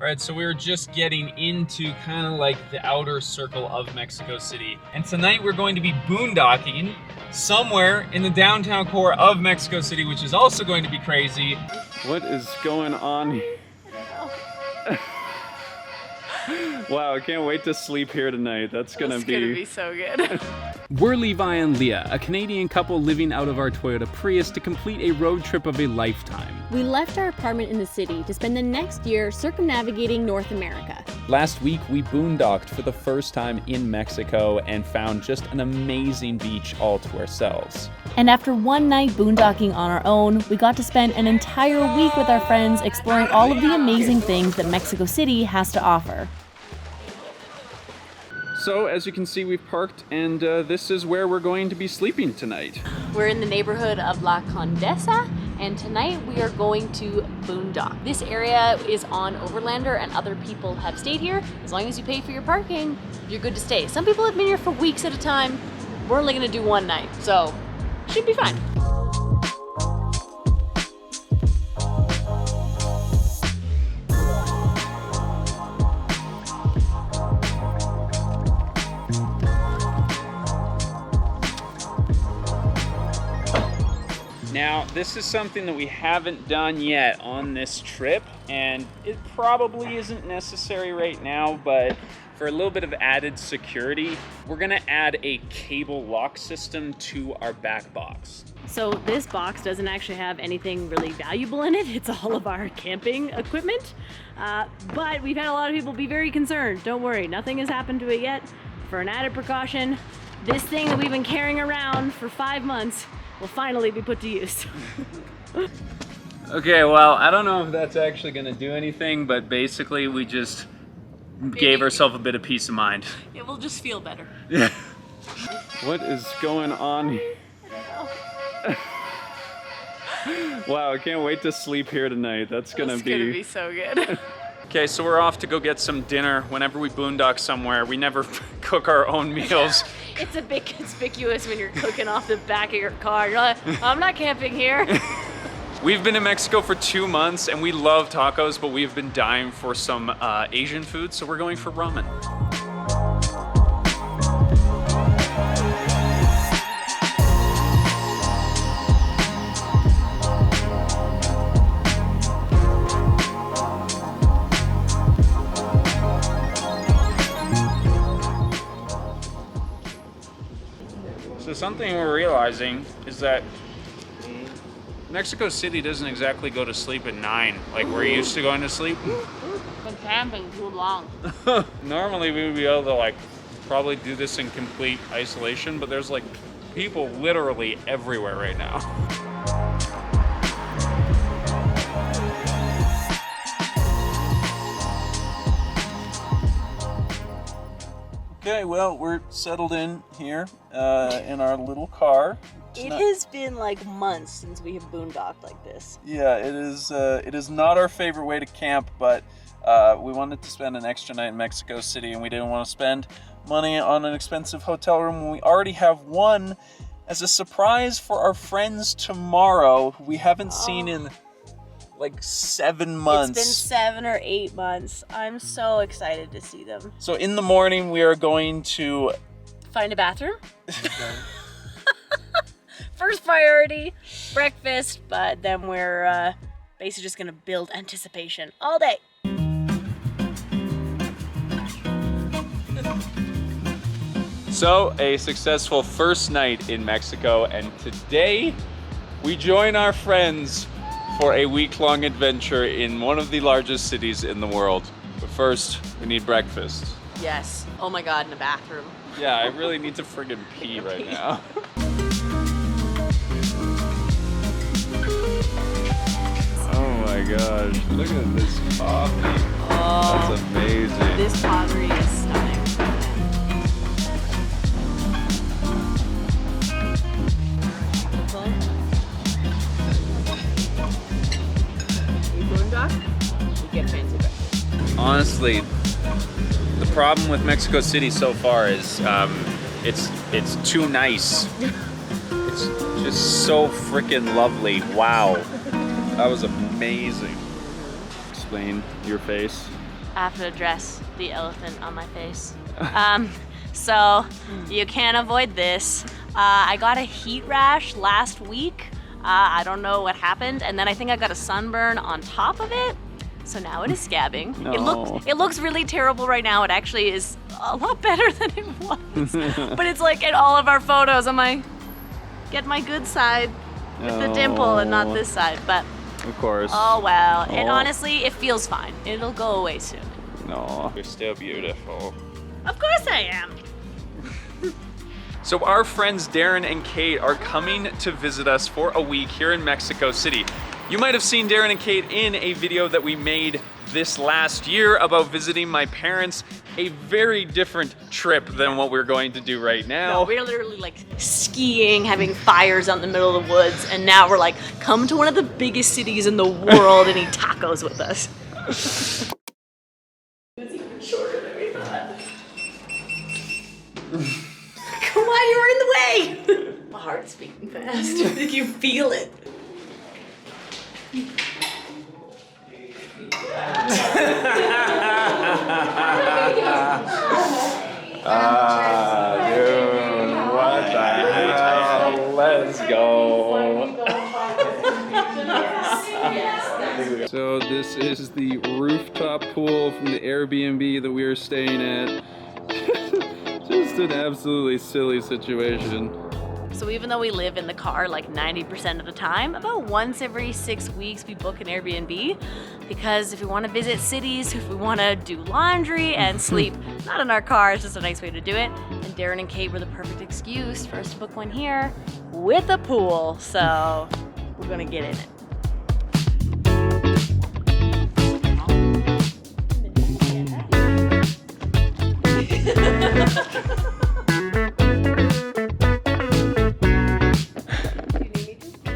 All right, so we were just getting into kind of like the outer circle of Mexico City. And tonight we're going to be boondocking somewhere in the downtown core of Mexico City, which is also going to be crazy. What is going on? Wow, I can't wait to sleep here tonight. That's gonna be so good. We're Levi and Leah, a Canadian couple living out of our Toyota Prius to complete a road trip of a lifetime. We left our apartment in the city to spend the next year circumnavigating North America. Last week, we boondocked for the first time in Mexico and found just an amazing beach all to ourselves. And after one night boondocking on our own, we got to spend an entire week with our friends exploring all of the amazing things that Mexico City has to offer. So, as you can see, we've parked, and this is where we're going to be sleeping tonight. We're in the neighborhood of La Condesa, and tonight we are going to boondock. This area is on Overlander, and other people have stayed here. As long as you pay for your parking, you're good to stay. Some people have been here for weeks at a time. We're only gonna do one night, so should be fine. Now, this is something that we haven't done yet on this trip, and it probably isn't necessary right now, but for a little bit of added security, we're gonna add a cable lock system to our back box. So this box doesn't actually have anything really valuable in it. It's all of our camping equipment. But we've had a lot of people be very concerned. Don't worry, nothing has happened to it yet. For an added precaution, this thing that we've been carrying around for 5 months will finally be put to use. Okay, well, I don't know if that's actually gonna do anything, but basically we just gave ourselves a bit of peace of mind. It will just feel better. Yeah. What is going on? Wow, I can't wait to sleep here tonight. That's gonna be so good. Okay, so we're off to go get some dinner. Whenever we boondock somewhere, we never cook our own meals. It's a bit conspicuous when you're cooking off the back of your car. You're like, I'm not camping here. We've been in Mexico for 2 months and we love tacos, but we've been dying for some Asian food, so we're going for ramen. So something we're realizing is that Mexico City doesn't exactly go to sleep at 9 like we're used to going to sleep. Been camping too long. Normally we would be able to like probably do this in complete isolation, but there's like people literally everywhere right now. Okay, well, we're settled in here in our little car. It has been like months since we have boondocked like this. Yeah, it is not our favorite way to camp, but we wanted to spend an extra night in Mexico City, and we didn't want to spend money on an expensive hotel room when we already have one as a surprise for our friends tomorrow, who we haven't seen in like 7 months. It's been 7 or 8 months. I'm so excited to see them. So in the morning, we are going to Find a bathroom. First priority, breakfast, but then we're basically just gonna build anticipation all day. So, a successful first night in Mexico, and today we join our friends for a week-long adventure in one of the largest cities in the world. But first, we need breakfast. Yes. Oh my God, in a bathroom. Yeah, I really need to friggin' pee right now. Oh my gosh, look at this coffee. Oh, That's amazing. this pottery is stunning. You boondock? You get fancy breakfast. Honestly, the problem with Mexico City so far is it's too nice. It's just so freaking lovely. Wow. That was amazing. Explain your face. I have to address the elephant on my face. So you can't avoid this. I got a heat rash last week. I don't know what happened, and then I think I got a sunburn on top of it. So now it is scabbing. No. It looks really terrible right now. It actually is a lot better than it was. But it's like in all of our photos, I'm like, get my good side with the dimple and not this side. But Of course. oh well. And honestly, it feels fine. It'll go away soon. No. You're still beautiful. Of course I am. So our friends Darren and Kate are coming to visit us for a week here in Mexico City. You might have seen Darren and Kate in a video that we made this last year about visiting my parents. A very different trip than what we're going to do right now. No, we're literally like skiing, having fires out in the middle of the woods, and now we're like, come to one of the biggest cities in the world and eat tacos with us. It's even shorter than we thought. Come on, you were in the way! My heart's beating fast. You feel it. Dude, what the hell? Let's go. So this is the rooftop pool from the Airbnb that we are staying at. Just an absolutely silly situation. So even though we live in the car like 90% of the time, about once every 6 weeks we book an Airbnb, because if we want to visit cities, if we want to do laundry and sleep not in our car, it's just a nice way to do it. And Darren and Kate were the perfect excuse for us to book one here with a pool. So we're gonna get in it.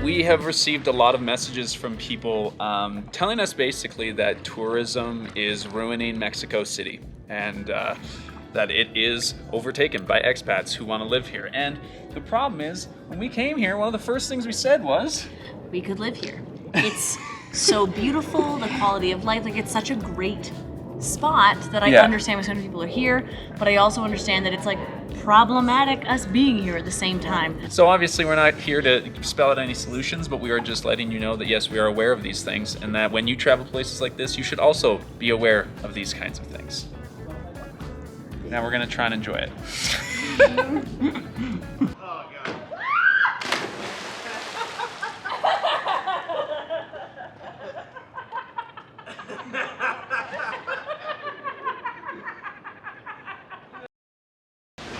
We have received a lot of messages from people telling us basically that tourism is ruining Mexico City and that it is overtaken by expats who want to live here. And the problem is, when we came here, one of the first things we said was, We could live here. It's so beautiful, the quality of life, like it's such a great spot that I understand why so many people are here, but I also understand that it's like problematic us being here at the same time. So obviously we're not here to spell out any solutions, but we are just letting you know that yes, we are aware of these things, and that when you travel places like this, you should also be aware of these kinds of things. Now we're gonna try and enjoy it.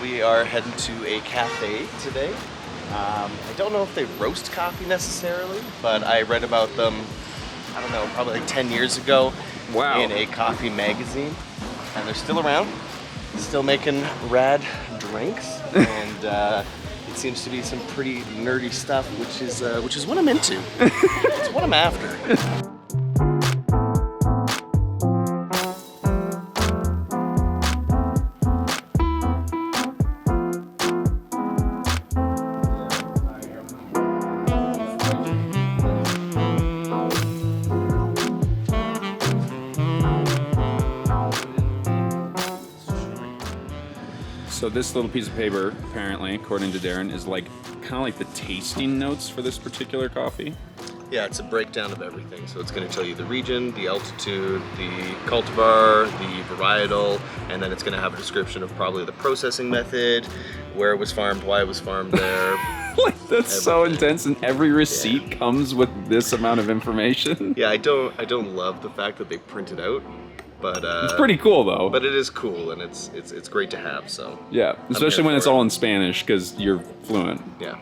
We are heading to a cafe today. I don't know if they roast coffee necessarily, but I read about them, I don't know, probably like 10 years ago in a coffee magazine. And they're still around, still making rad drinks. And it seems to be some pretty nerdy stuff, which is what I'm into. It's what I'm after. So this little piece of paper, apparently, according to Darren, is like kind of like the tasting notes for this particular coffee. Yeah, it's a breakdown of everything. So it's going to tell you the region, the altitude, the cultivar, the varietal, and then it's going to have a description of probably the processing method, where it was farmed, why it was farmed there. Like, that's so intense, and every receipt comes with this amount of information. Yeah, I don't love the fact that they print it out, but it's pretty cool though. But it is cool, and it's great to have. So yeah, especially when it's all in Spanish because you're fluent. Yeah.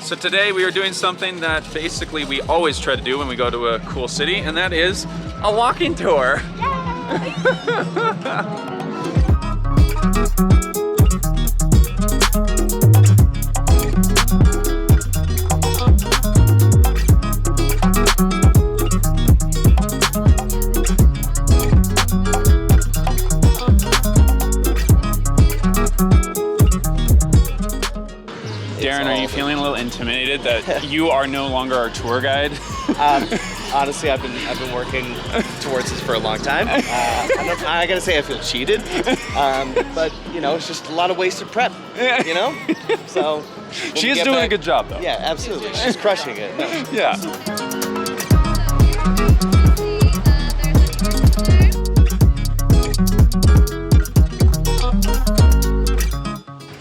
So today we are doing something that basically we always try to do when we go to a cool city, and that is a walking tour. intimidated that you are no longer our tour guide? Honestly, I've been working towards this for a long time. I gotta say I feel cheated, but you know, it's just a lot of wasted prep. You know, so She is doing a good job though. Yeah, absolutely. She's crushing it. Yeah.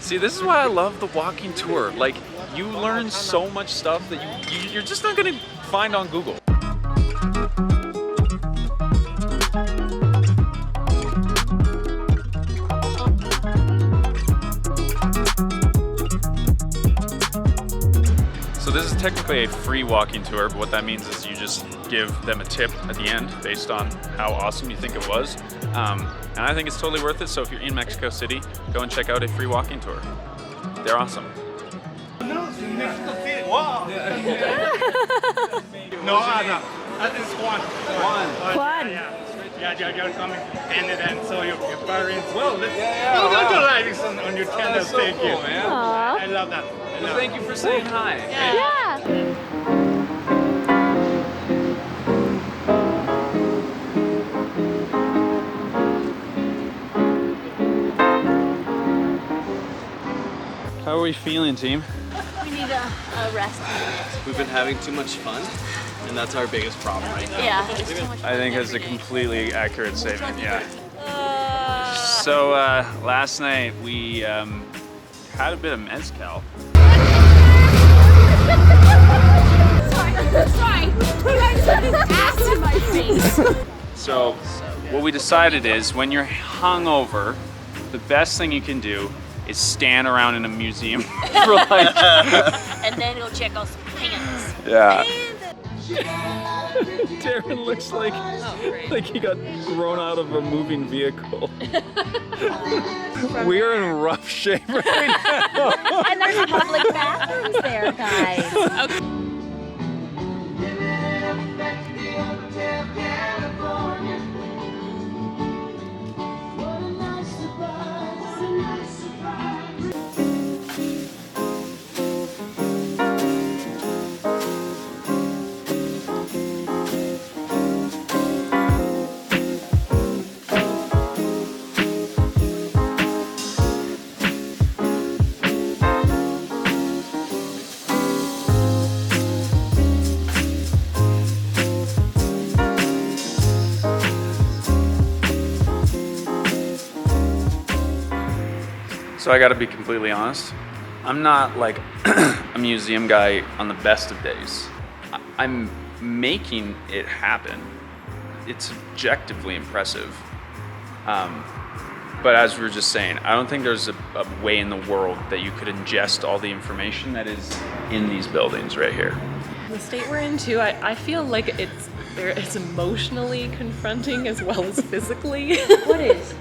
See, this is why I love the walking tour. Like, you learn so much stuff that you're just not gonna find on Google. So this is technically a free walking tour, but what that means is you just give them a tip at the end based on how awesome you think it was. And I think it's totally worth it, so if you're in Mexico City, go and check out a free walking tour. They're awesome. Wow. No, that is Juan. Juan. Yeah, you're coming from Canada, and so your parents. Well, let's go to lives on your channel. So Thank cool, you. Man. Aww. I love that. Well, thank you for saying hi. Yeah. How are we feeling, team? We need a rest. We've been having too much fun, and that's our biggest problem right now. Yeah, there's too much I think fun that's a every day. completely accurate statement, yeah. So last night we had a bit of mezcal. Sorry, you guys put his ass in my face. So what we decided is when you're hungover, the best thing you can do is stand around in a museum for like... And then go check out some pants. Yeah. And Darren looks like he got thrown out of a moving vehicle. We're in rough shape right now. and there's public bathrooms there, guys. So I gotta be completely honest, I'm not like a museum guy on the best of days. I'm making it happen. It's objectively impressive. But as we were just saying, I don't think there's a way in the world that you could ingest all the information that is in these buildings right here. The state we're in too, I feel like it's emotionally confronting as well as physically. What is?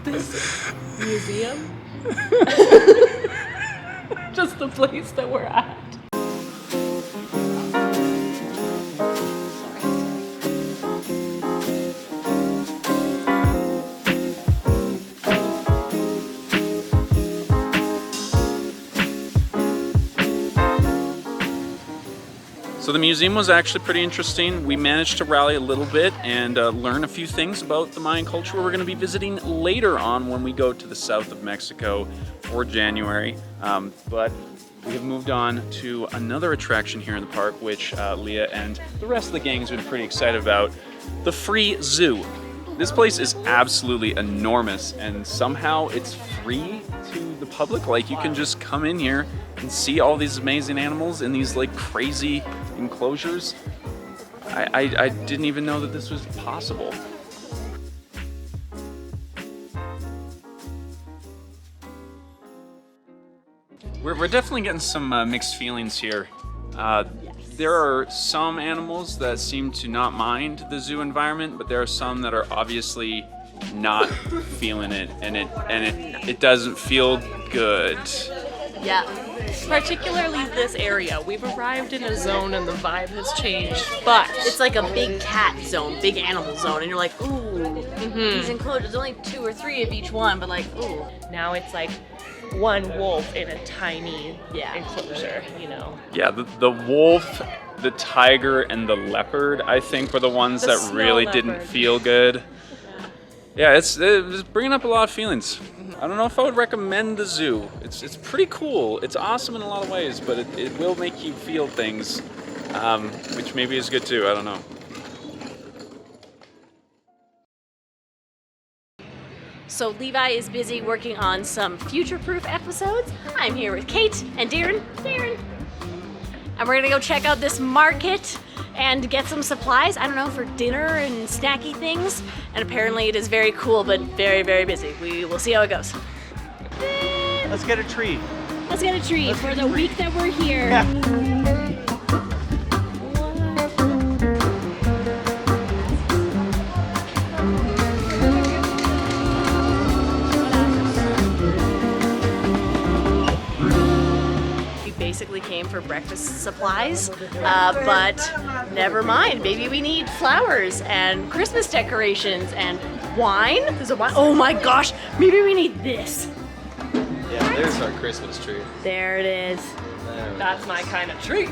This museum. Just the place that we're at. So the museum was actually pretty interesting. We managed to rally a little bit and learn a few things about the Mayan culture we're going to be visiting later on when we go to the south of Mexico for January. But we have moved on to another attraction here in the park, which Leah and the rest of the gang has been pretty excited about, the free zoo. This place is absolutely enormous and somehow it's free to the public. Like you can just come in here and see all these amazing animals in these like crazy enclosures. I didn't even know that this was possible. We're definitely getting some mixed feelings here. There are some animals that seem to not mind the zoo environment, but there are some that are obviously not feeling it, and it doesn't feel good. Yeah. Particularly this area. We've arrived in a zone and the vibe has changed, but It's like a big cat zone, big animal zone, and you're like, ooh, these enclosures, there's only 2 or 3 of each one, but like, ooh. now it's like one wolf in a tiny enclosure, you know. Yeah, the wolf, the tiger, and the leopard, I think, were the ones The that snow really leopard. didn't feel good. Yeah, it was bringing up a lot of feelings. I don't know if I would recommend the zoo. It's pretty cool. It's awesome in a lot of ways, but it will make you feel things, which maybe is good too. I don't know. So Levi is busy working on some future-proof episodes. I'm here with Kate and Darren. And we're gonna go check out this market and get some supplies, I don't know, for dinner and snacky things. And apparently it is very cool, but very, very busy. We will see how it goes. Let's get a tree. Let's get a tree for the week that we're here. Basically came for breakfast supplies, but never mind. Maybe we need flowers and Christmas decorations and wine. There's a wine. Oh my gosh, maybe we need this. Yeah, there's our Christmas tree. There it is. That's my kind of tree.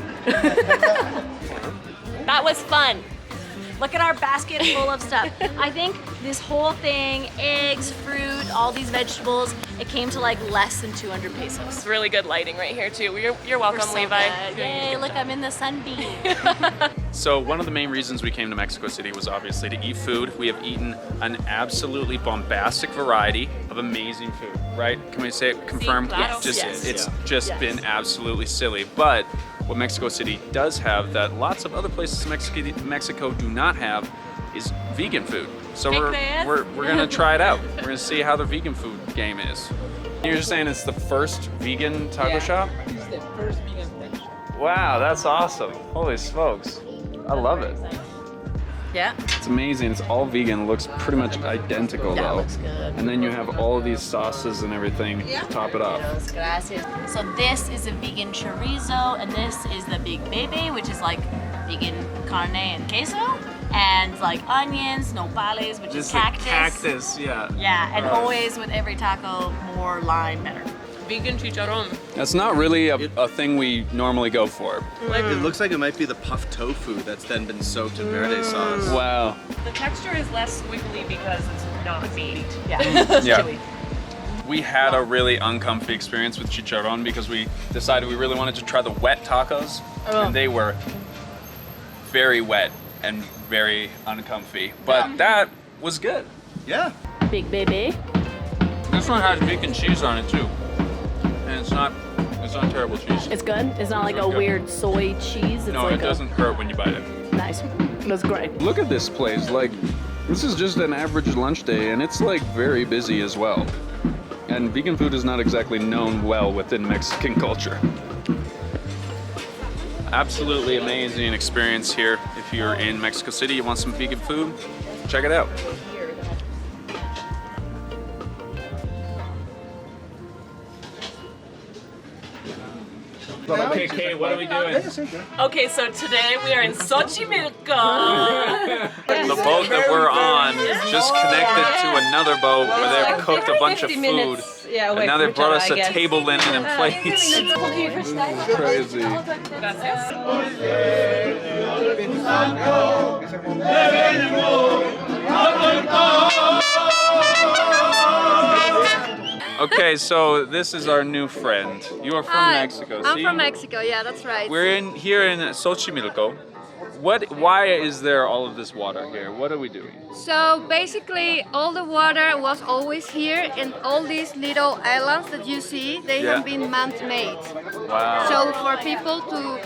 That was fun. Look at our basket full of stuff. I think this whole thing, eggs, fruit, all these vegetables, it came to like less than 200 pesos. It's really good lighting right here too. You're welcome, We're so Levi. good. Yay, look, I'm in the sunbeam. So one of the main reasons we came to Mexico City was obviously to eat food. We have eaten an absolutely bombastic variety of amazing food, right? Can we say it confirmed? Yes. It's just been absolutely silly. But what Mexico City does have that lots of other places in Mexico do not have is vegan food. So we're gonna try it out. We're gonna see how the vegan food game is. You're just saying it's the first vegan taco shop? It's the first vegan taco shop. Wow, that's awesome. Holy smokes. I love it. Yeah. It's amazing. It's all vegan. It looks pretty much identical Yeah, it though. looks good. And then you have all of these sauces and everything to top it off. Gracias. So this is a vegan chorizo, and this is the big bebe, which is like vegan carne and queso, and like onions, nopales, which is cactus. Cactus, yeah. Yeah, and always with every taco, more lime, better. Vegan chicharron. That's not really a thing we normally go for. It looks like it might be the puffed tofu that's then been soaked in verde sauce. Wow. The texture is less squiggly because it's not meat. Yeah. Yeah. We had a really uncomfy experience with chicharron because we decided we really wanted to try the wet tacos, and they were very wet and very uncomfy. But that was good. Yeah. Big bebe. This one has vegan cheese on it too, and it's not terrible cheese. It's good. It's not like It's a good. weird soy cheese. It's No, like it doesn't hurt when you bite it. Nice. That's great. Look at this place. Like, this is just an average lunch day, and it's like very busy as well. And vegan food is not exactly known well within Mexican culture. Absolutely amazing experience here. If you're in Mexico City, you want some vegan food, check it out. Okay, Kate, what are we doing? Okay, so today we are in Xochimilco. The boat that we're on just connected to another boat where they've cooked a bunch of food. And now they've brought us a table linen and plates. Crazy. Okay, so this is our new friend. You are from Mexico. I'm see? from Mexico, yeah, that's right. We're here in Xochimilco. Why is there all of this water here? What are we doing? So basically all the water was always here, and all these little islands that you see, they have been man-made. Wow. So for people to,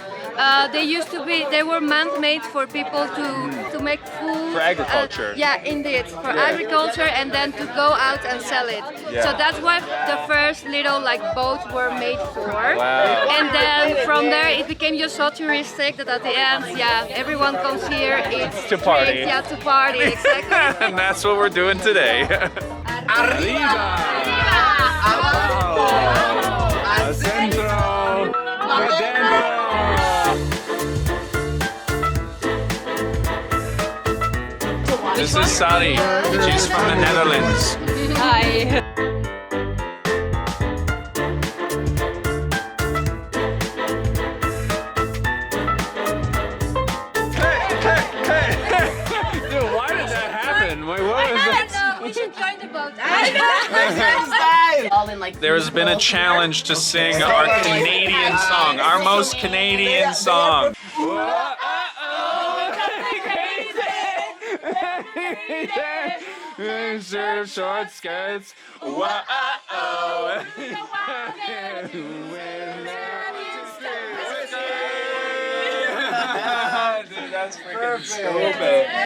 they were man-made for people to make food. For agriculture. Yeah, indeed, for agriculture, and then to go out and sell it. Yeah. So that's what the first little boats were made for. Wow. And then from there it became just so touristic that at the end, everyone comes here, eats To party. drinks, to party, exactly. And that's what we're doing today. Al centro. This is Sally. She's from the Netherlands. Hi. all in like. There's been a challenge to sing our Canadian song, our most Canadian song. Short skirts. Whoa. Dude, that's freaking stupid.